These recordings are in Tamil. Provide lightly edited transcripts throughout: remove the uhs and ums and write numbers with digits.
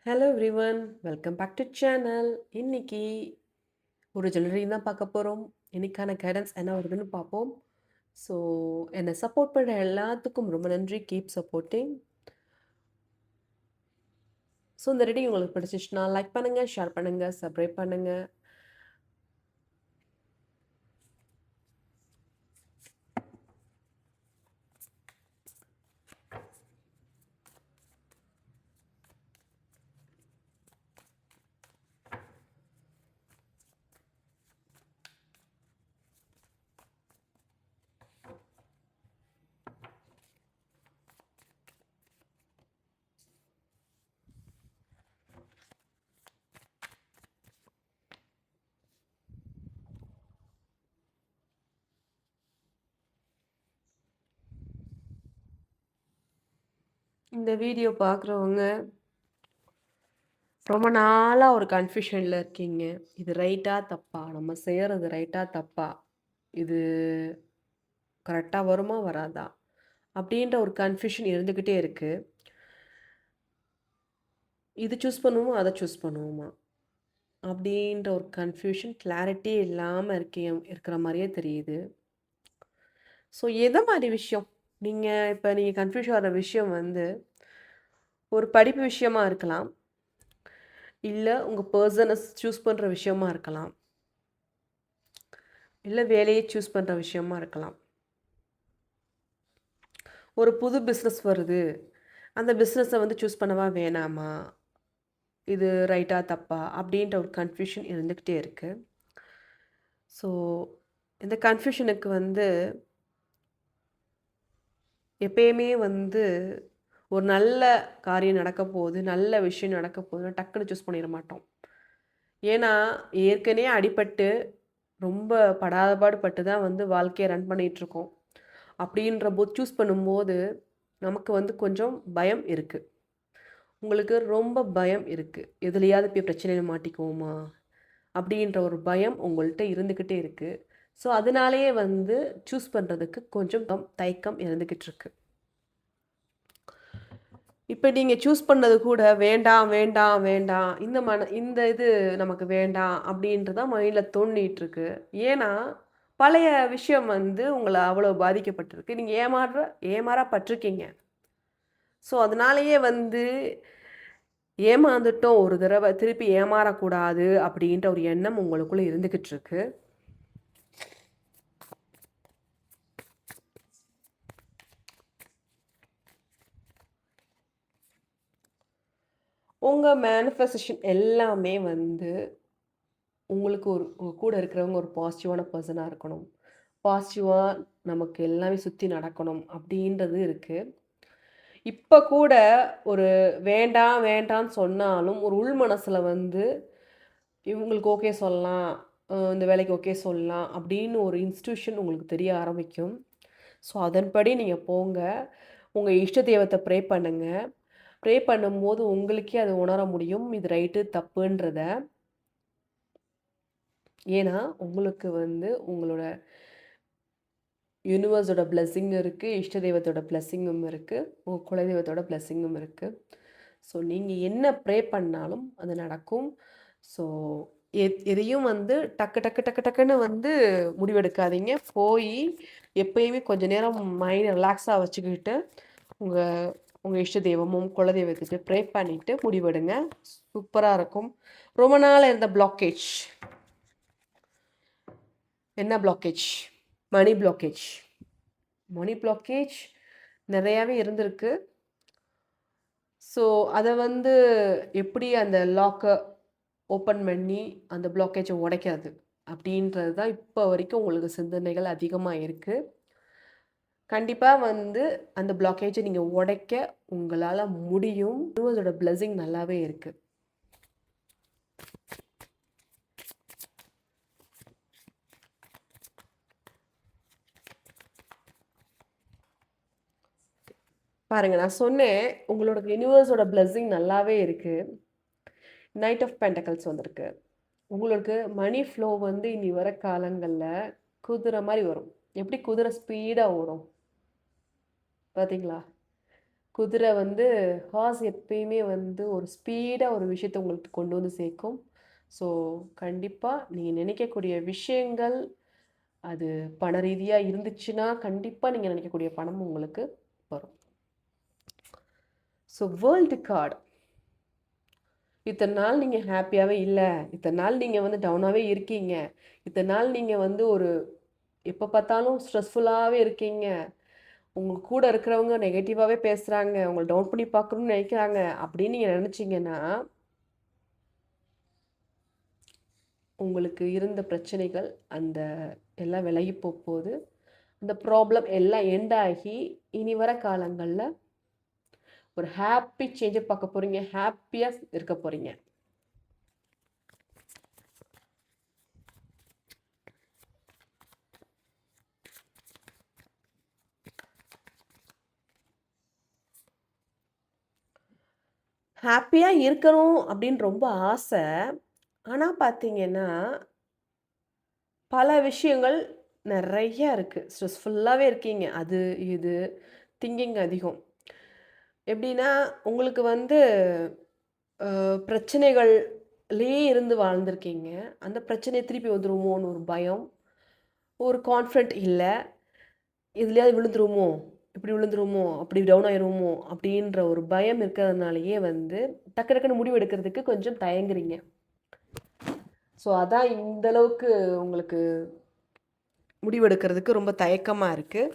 Hello everyone, welcome back to channel. இன்னைக்கு ஒரு ஜுவல்லரி தான் பார்க்க போகிறோம். இன்னைக்கான கைடன்ஸ் என்ன வருதுன்னு பார்ப்போம். ஸோ என்னை சப்போர்ட் பண்ணுற எல்லாத்துக்கும் ரொம்ப நன்றி. Keep supporting. ஸோ இந்த ரெடி உங்களுக்கு பிடிச்சிச்சுன்னா லைக் பண்ணுங்கள், ஷேர் பண்ணுங்கள், சப்ஸ்கிரைப் பண்ணுங்கள். இந்த வீடியோ பார்க்குறவங்க ரொம்ப நாளாக ஒரு கன்ஃபியூஷனில் இருக்கீங்க. இது ரைட்டா தப்பா? நம்ம செய்கிறது ரைட்டா தப்பா? இது கரெக்டாக வருமா வராதா? அப்படின்ற ஒரு கன்ஃபியூஷன் இருந்துக்கிட்டே இருக்குது. இது சூஸ் பண்ணுவோமா, அதை சூஸ் பண்ணுவோமா அப்படின்ற ஒரு கன்ஃபியூஷன், கிளாரிட்டி இல்லாமல் இருக்கிற மாதிரியே தெரியுது. ஸோ எதை மாதிரி விஷயம் நீங்கள் கன்ஃபியூஸ் ஆகிற விஷயம் வந்து ஒரு படிப்பு விஷயமா இருக்கலாம், இல்லை உங்கள் பர்சனை சூஸ் பண்ணுற விஷயமா இருக்கலாம், இல்லை வேலையை சூஸ் பண்ணுற விஷயமா இருக்கலாம். ஒரு புது பிஸ்னஸ் வருது, அந்த பிஸ்னஸை வந்து சூஸ் பண்ணவா வேணாமா, இது ரைட்டா தப்பா அப்படின்ற ஒரு கன்ஃபியூஷன் இருந்துக்கிட்டே இருக்குது. ஸோ இந்த கன்ஃபியூஷனுக்கு வந்து எப்பயுமே வந்து ஒரு நல்ல காரியம் நடக்க போகுது, நல்ல விஷயம் நடக்க போகுதுன்னா டக்குன்னு சூஸ் பண்ணிட மாட்டோம். ஏன்னா ஏற்கனவே அடிபட்டு ரொம்ப படாத பாடுபட்டு தான் வந்து வாழ்க்கையை ரன் பண்ணிகிட்ருக்கோம். அப்படின்ற போது சூஸ் பண்ணும்போது நமக்கு வந்து கொஞ்சம் பயம் இருக்குது. உங்களுக்கு ரொம்ப பயம் இருக்குது, எதுலையாவது போய் பிரச்சனையில் மாட்டிக்குவோமா அப்படின்ற ஒரு பயம் உங்கள்கிட்ட இருந்துக்கிட்டே இருக்குது. ஸோ அதனாலேயே வந்து சூஸ் பண்ணுறதுக்கு கொஞ்சம் தயக்கம் இருந்துக்கிட்டு இருக்கு. இப்போ நீங்கள் சூஸ் பண்ணது கூட வேண்டாம் வேண்டாம் வேண்டாம், இந்த இது நமக்கு வேண்டாம் அப்படின்றதான் மைண்டில் தோண்டிகிட்ருக்கு. ஏன்னா பழைய விஷயம் வந்து உங்களை அவ்வளோ பாதிக்கப்பட்டிருக்கு, நீங்கள் ஏமாறப்பட்டிருக்கீங்க. ஸோ அதனாலேயே வந்து ஏமாந்துட்டோம், ஒரு தடவை திருப்பி ஏமாறக்கூடாது அப்படின்ற ஒரு எண்ணம் உங்களுக்குள்ளே இருந்துக்கிட்டு இருக்கு. உங்கள் மேனிஃபெஸ்டேஷன் எல்லாமே வந்து உங்களுக்கு கூட இருக்கிறவங்க ஒரு பாசிட்டிவான பர்சனாக இருக்கணும், பாசிட்டிவாக நமக்கு எல்லாமே சுற்றி நடக்கணும் அப்படின்றது இருக்குது. இப்போ கூட ஒரு வேண்டாம் வேண்டான்னு சொன்னாலும் ஒரு உள் மனசில் வந்து இவங்களுக்கு ஓகே சொல்லலாம், இந்த வேலைக்கு ஓகே சொல்லலாம் அப்படின்னு ஒரு இன்ஸ்டியூஷன் உங்களுக்கு தெரிய ஆரம்பிக்கும். ஸோ அதன்படி நீங்கள் போங்க, உங்கள் இஷ்ட தெய்வத்தை ப்ரே பண்ணுங்கள். ப்ரே பண்ணும்போது உங்களுக்கே அது உணர முடியும், இது ரைட்டு தப்புன்றத. ஏன்னா உங்களுக்கு வந்து உங்களோட யூனிவர்ஸோட பிளெஸ்ஸிங் இருக்குது, இஷ்ட தெய்வத்தோட பிளெஸ்ஸிங்கும் இருக்குது, உங்கள் குலதெய்வத்தோட பிளெஸ்ஸிங்கும் இருக்குது. ஸோ நீங்கள் என்ன ப்ரே பண்ணாலும் அது நடக்கும். ஸோ எதையும் வந்து டக்கு டக்கு டக்கு டக்குன்னு வந்து முடிவெடுக்காதீங்க. போய் எப்பயுமே கொஞ்சம் நேரம் மைண்ட் ரிலாக்ஸாக வச்சுக்கிட்டு உங்கள் உங்கள் இஷ்ட தெய்வமும் குலதெய்வத்துக்கு ப்ரே பண்ணிவிட்டு முடிவெடுங்க. சூப்பராக இருக்கும். ரொம்ப நாள் இருந்த பிளாக்கேஜ், என்ன பிளாக்கேஜ்? மணி பிளாக்கேஜ். மணி பிளாக்கேஜ் நிறையாவே இருந்திருக்கு. ஸோ அதை வந்து எப்படி அந்த லாக்கை ஓப்பன் பண்ணி அந்த பிளாக்கேஜை உடைக்கிறது அப்படின்றது தான் இப்போ வரைக்கும் உங்களுக்கு சிந்தனைகள் அதிகமாக இருக்குது. கண்டிப்பாக வந்து அந்த பிளாக்கேஜை நீங்கள் உடைக்க உங்களால் முடியும். அதோட பிளெஸிங் நல்லாவே இருக்குது. பாருங்க, நான் சொன்னேன் உங்களோட யூனிவர்ஸோட பிளெஸிங் நல்லாவே இருக்குது. நைட் ஆஃப் பென்டக்கல்ஸ் வந்திருக்கு. உங்களுக்கு மணி ஃப்ளோ வந்து இனி வர காலங்களில் குதிரை மாதிரி வரும். எப்படி குதிரை ஸ்பீடாக ஓடும் பார்த்தீங்களா? குதிரை வந்து ஹார்ஸ் எப்பயுமே வந்து ஒரு ஸ்பீடாக ஒரு விஷயத்த உங்களுக்கு கொண்டு வந்து சேர்க்கும். ஸோ கண்டிப்பாக நீங்கள் நினைக்கக்கூடிய விஷயங்கள் அது பண ரீதியாக இருந்துச்சுன்னா கண்டிப்பாக நீங்கள் நினைக்கக்கூடிய பணம் உங்களுக்கு வரும். ஸோ வேர்ல்டு கார்டு இத்தனை நாள் நீங்கள் ஹாப்பியாகவே இல்லை, இத்தனை நாள் நீங்கள் வந்து டவுனாகவே இருக்கீங்க, இத்தனை நாள் நீங்கள் வந்து ஒரு எப்போ பார்த்தாலும் ஸ்ட்ரெஸ்ஃபுல்லாகவே இருக்கீங்க, உங்கள் கூட இருக்கிறவங்க நெகட்டிவாகவே பேசுகிறாங்க, உங்களை டவுன் பண்ணி பார்க்கணும்னு நினைக்கிறாங்க அப்படின்னு நீங்கள் நினச்சிங்கன்னா உங்களுக்கு இருந்த பிரச்சனைகள் அந்த எல்லாம் விலகி போகுது. அந்த ப்ராப்ளம் எல்லாம் எண்ட் ஆகி இனி வர காலங்களில் ஒரு ஹாப்பி சேஞ்சை பார்க்க போகிறீங்க, ஹாப்பியாக இருக்க போகிறீங்க. ஹாப்பியாக இருக்கணும் அப்படின்னு ரொம்ப ஆசை. ஆனால் பார்த்தீங்கன்னா பல விஷயங்கள் நிறைய இருக்குது. ஸ்ட்ரெஸ்ஃபுல்லாகவே இருக்கீங்க. அது இது திங்கிங் அதிகம். எப்படின்னா உங்களுக்கு வந்து பிரச்சனைகள்லேயே இருந்து வாழ்ந்திருக்கீங்க. அந்த பிரச்சனை திருப்பி வந்துருமோன்னு ஒரு பயம், ஒரு கான்ஃபிடென்ட் இல்லை, எதுலையாவது விழுந்துருமோ, இப்படி விழுந்துருமோ, அப்படி டவுன் ஆயிருமோ அப்படின்ற ஒரு பயம் இருக்கிறதுனாலயே வந்து டக்கு டக்குன்னு முடிவு எடுக்கிறதுக்கு கொஞ்சம் தயங்குறீங்க. ஸோ அதான் இந்த அளவுக்கு உங்களுக்கு முடிவெடுக்கிறதுக்கு ரொம்ப தயக்கமாக இருக்குது.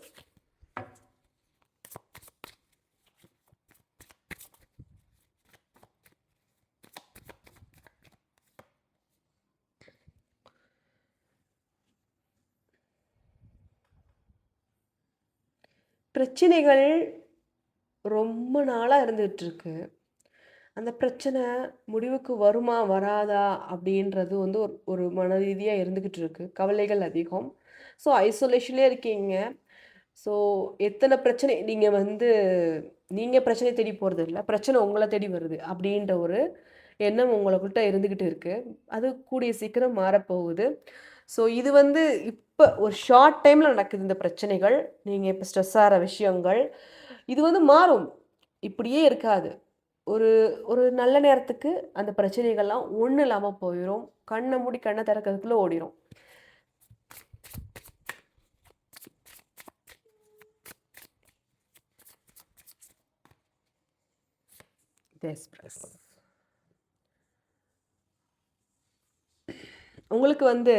பிரச்சனைகள் ரொம்ப நாளாக இருந்துகிட்ருக்கு. அந்த பிரச்சனை முடிவுக்கு வருமா வராதா அப்படின்றது வந்து ஒரு ஒரு மன ரீதியாக இருந்துக்கிட்டு இருக்கு. கவலைகள் அதிகம். ஸோ ஐசோலேஷன்லேயே இருக்கீங்க. ஸோ எத்தனை பிரச்சனை நீங்கள் வந்து நீங்கள் பிரச்சனை தேடி போகிறது இல்லை, பிரச்சனை உங்களை தேடி வருது அப்படின்ற ஒரு எண்ணம் உங்களுக்கிட்ட இருந்துக்கிட்டு இருக்குது. அது கூடிய சீக்கிரம் மாறப்போகுது. ஸோ இது வந்து இப்போ ஒரு ஷார்ட் டைமில் நடக்குது இந்த பிரச்சனைகள். நீங்கள் இப்போ ஸ்ட்ரெஸ் ஆகிற விஷயங்கள் இது வந்து மாறும், இப்படியே இருக்காது. ஒரு ஒரு நல்ல நேரத்துக்கு அந்த பிரச்சனைகள்லாம் ஒன்றும் இல்லாமல் போயிடும். கண்ணை மூடி கண்ணை திறக்கிறதுக்குள்ளே ஓடிடும். உங்களுக்கு வந்து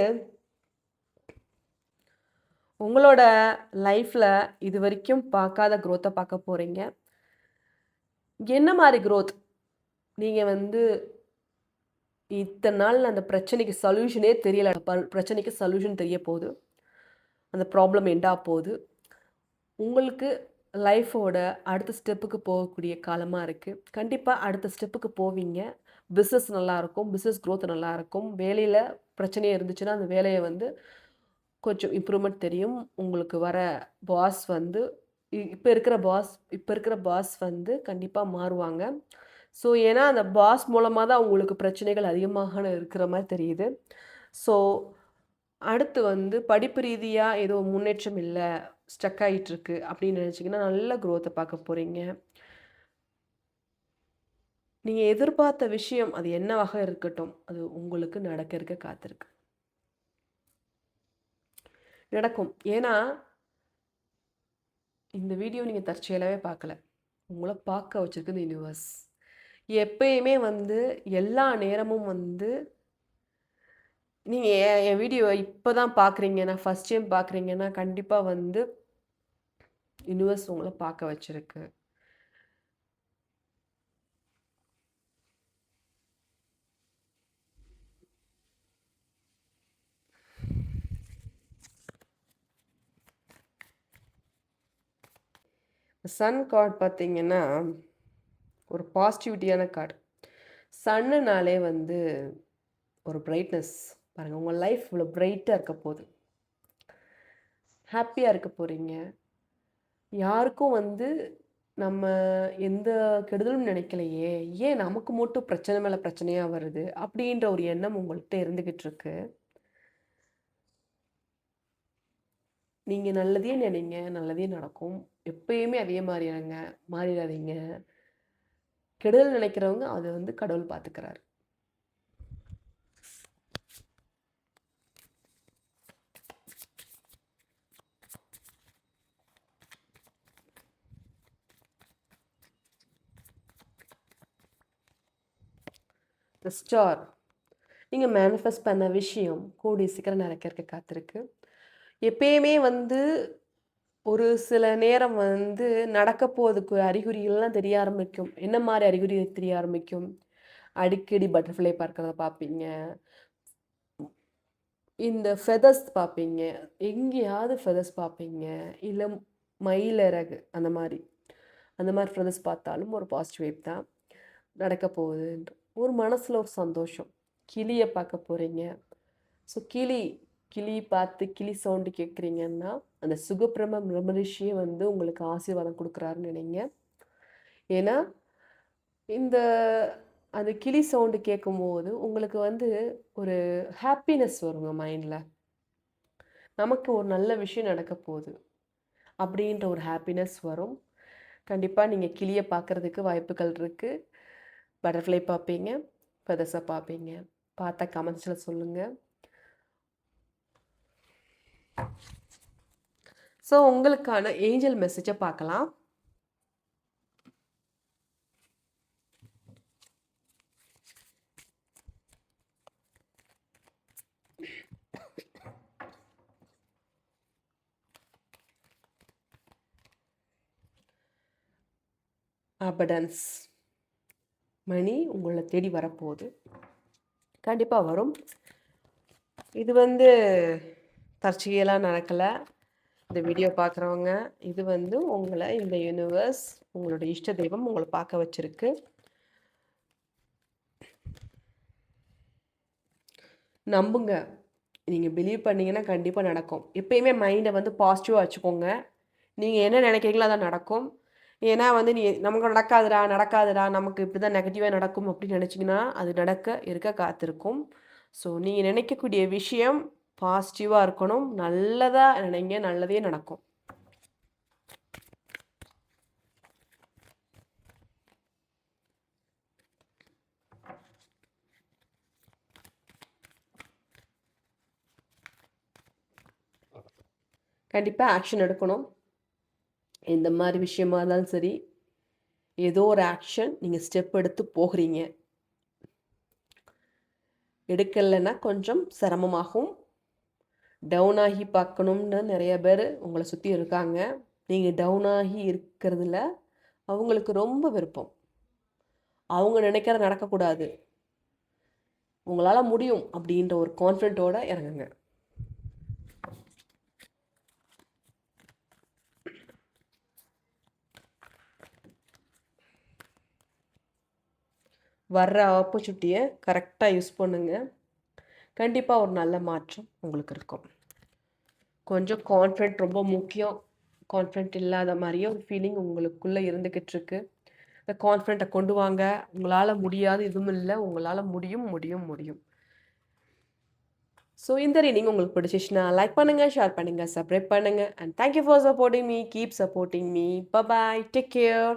உங்களோட லைஃப்பில் இது வரைக்கும் பார்க்காத க்ரோத்தை பார்க்க போகிறீங்க. என்ன மாதிரி க்ரோத்? நீங்கள் வந்து இத்தனை நாள் அந்த பிரச்சனைக்கு சொல்யூஷனே தெரியல, பிரச்சனைக்கு சொல்யூஷன் தெரிய போகுது, அந்த ப்ராப்ளம் எண்டாக போகுது. உங்களுக்கு லைஃபோட அடுத்த ஸ்டெப்புக்கு போகக்கூடிய காலமாக இருக்குது. கண்டிப்பாக அடுத்த ஸ்டெப்புக்கு போவீங்க. பிஸ்னஸ் நல்லாயிருக்கும், பிஸ்னஸ் க்ரோத் நல்லாயிருக்கும். வேலையில் பிரச்சனையே இருந்துச்சுன்னா அந்த வேலையை வந்து கொஞ்சம் இம்ப்ரூவ்மெண்ட் தெரியும். உங்களுக்கு வர பாஸ் வந்து இப்போ இருக்கிற பாஸ் வந்து கண்டிப்பாக மாறுவாங்க. ஸோ ஏன்னா அந்த பாஸ் மூலமாக தான் உங்களுக்கு பிரச்சனைகள் அதிகமாக இருக்கிற மாதிரி தெரியுது. ஸோ அடுத்து வந்து படிப்பு ரீதியாக ஏதோ முன்னேற்றம் இல்லை, ஸ்டக் ஆகிட்டுருக்கு அப்படின்னு நினச்சிங்கன்னா நல்ல க்ரோத்தை பார்க்க போகிறீங்க. நீங்கள் எதிர்பார்த்த விஷயம் அது என்னவாக இருக்கட்டும், அது உங்களுக்கு நடக்க காத்திருக்கு, நடக்கும். ஏன்னா இந்த வீடியோ நீங்கள் தற்செயலாகவே பார்க்கல, உங்களை பார்க்க வச்சுருக்கு இந்த யூனிவர்ஸ். எப்பயுமே வந்து எல்லா நேரமும் வந்து நீங்கள் என் வீடியோ இப்போ தான் பார்க்குறீங்கன்னா, ஃபஸ்ட் டைம் பார்க்குறீங்கன்னா கண்டிப்பாக வந்து யூனிவர்ஸ் உங்களை பார்க்க வச்சுருக்கு. சன் கார்டு பார்த்தீங்கன்னா ஒரு பாசிட்டிவிட்டியான கார்டு. சன்னுனாலே வந்து ஒரு பிரைட்னஸ். பாருங்கள், உங்கள் லைஃப் இவ்வளோ பிரைட்டாக இருக்க போகுது, ஹாப்பியாக இருக்க போகிறீங்க. யாருக்கும் வந்து நம்ம எந்த கெடுதலும் நினைக்கலையே, ஏன் நமக்கு மட்டும் பிரச்சனை மேலே பிரச்சனையாக வருது அப்படின்ற ஒரு எண்ணம் உங்கள்கிட்ட இருந்துக்கிட்டு இருக்கு. நீங்கள் நல்லதே நினைங்க, நல்லதே நடக்கும். எப்பயுமே அதே மாரி இருங்க. மாறிடாதீங்க. கெடுதல் நினைக்கிறவங்க அத வந்து கடவுள் பார்த்துக்கிறாரு. தி ஸ்டார். நீங்க மேனிஃபெஸ்ட் பண்ண விஷயம் கூடிய சீக்கிரம் நடக்கறக்கு காத்திருக்கு. எப்பயுமே வந்து ஒரு சில நேரம் வந்து நடக்க போறதுக்கு அறிகுறிகள்லாம் தெரிய ஆரம்பிக்கும். என்ன மாரி அறிகுறி தெரிய ஆரம்பிக்கும்? அடிக்கடி பட்டர்ஃப்ளை பறக்கிறத பார்ப்பீங்க. இந்த ஃபெதர்ஸ் பார்ப்பீங்க. எங்கேயாவது ஃபெதர்ஸ் பார்ப்பீங்க. இல்ல மயிலிறகு அந்த மாரி. அந்த மாரி ஃபெதர்ஸ் பார்த்தாலும் ஒரு பாசிட்டிவ் வைப் தான். நடக்க போகுதுன்ற ஒரு மனசுல ஒரு சந்தோஷம். கிளிய பார்க்க போறீங்க. ஸோ கிளி பார்த்து கிளி சவுண்டு கேட்குறீங்கன்னா, அந்த சுகப்பிரம ரிஷியே வந்து உங்களுக்கு ஆசீர்வாதம் குடுக்குறாருன்னு நினைங்க. ஏன்னா, இந்த அந்த கிளி சவுண்டு கேட்கும்போது, உங்களுக்கு வந்து ஒரு ஹாப்பினஸ் வருங்க மைண்ட்ல. நமக்கு ஒரு நல்ல விஷயம் நடக்க போகுது. அப்படின்ற ஒரு ஹாப்பினஸ் வரும். கண்டிப்பா நீங்க கிளிய பார்க்கறதுக்கு வாய்ப்புகள் இருக்கு. பட்டர்ஃப்ளை பார்ப்பீங்க, ஃபெதர்ஸ பார்ப்பீங்க. பார்த்தா கமெண்ட்ஸ்ல சொல்லுங்க. ஸோ உங்களுக்கான ஏஞ்சல் மெசேஜ பார்க்கலாம். அபண்டன்ஸ். மணி உங்கள தேடி வரப்போகுது. கண்டிப்பா வரும். இது வந்து தற்செயலா நடக்கல. இந்த வீடியோ பார்க்குறவங்க, இது வந்து உங்கள இந்த யூனிவர்ஸ், உங்களோட இஷ்ட தெய்வம் உங்கள பார்க்க வச்சிருக்கு. நம்புங்க. நீங்க பிலீவ் பண்ணீங்கன்னா கண்டிப்பா நடக்கும். எப்பயுமே மைண்ட வந்து பாசிட்டிவா வச்சுக்கோங்க. நீங்க என்ன நினைக்கிறீங்களோ அதான் நடக்கும். ஏன்னா வந்து நமக்கு நடக்காதுடா, நடக்காதுடா, நமக்கு இப்படிதான் நெகட்டிவா நடக்கும் அப்படின்னு நினைச்சீங்கன்னா, அது நடக்க இருக்க காத்திருக்கும். ஸோ நீங்க நினைக்கக்கூடிய விஷயம் பாசிட்டிவா இருக்கணும். நல்லதா நினைங்க, நல்லதே நடக்கும். கண்டிப்பா ஆக்ஷன் எடுக்கணும். எந்த மாரி விஷயமா இருந்தாலும் சரி, ஏதோ ஒரு ஆக்ஷன் நீங்க ஸ்டெப் எடுத்து போகுறீங்க. எடுக்கலன்னா கொஞ்சம் சிரமமாகும். டவுன் ஆகி பார்க்கணும்னு நெறைய பேரு உங்கள சுத்தி இருக்காங்க. நீங்க டவுன் ஆகி இருக்கிறதுல அவங்களுக்கு ரொம்ப விருப்பம். அவங்க நினைக்கிறது நடக்கக்கூடாது. உங்களால முடியும் அப்படின்ற ஒரு கான்ஃபிடென்ட்டோட இறங்குங்க. வர்ற ஆப்பர்ச்சுனிட்டிய கரெக்ட்டா யூஸ் பண்ணுங்க. கண்டிப்பா ஒரு நல்ல மாற்றம் உங்களுக்கு இருக்கும். கொஞ்சம் கான்ஃபிடென்ட் ரொம்ப முக்கியம். கான்ஃபிடென்ட் இல்லாத மாரியே ஒரு ஃபீலிங் உங்களுக்குள்ள இருந்துகிட்டு இருக்கு. இந்த கான்ஃபிடென்ட்ட கொண்டு வாங்க. உங்களால முடியாது எதுவும் இல்ல. உங்களால முடியும், முடியும், முடியும். ஸோ இந்த ரீடிங் உங்களுக்கு பிடிச்சிச்சுன்னா லைக் பண்ணுங்க, ஷேர் பண்ணுங்க, சப்ஸ்கிரைப் பண்ணுங்க. And thank you for supporting me. Keep supporting me. Bye bye. Take care.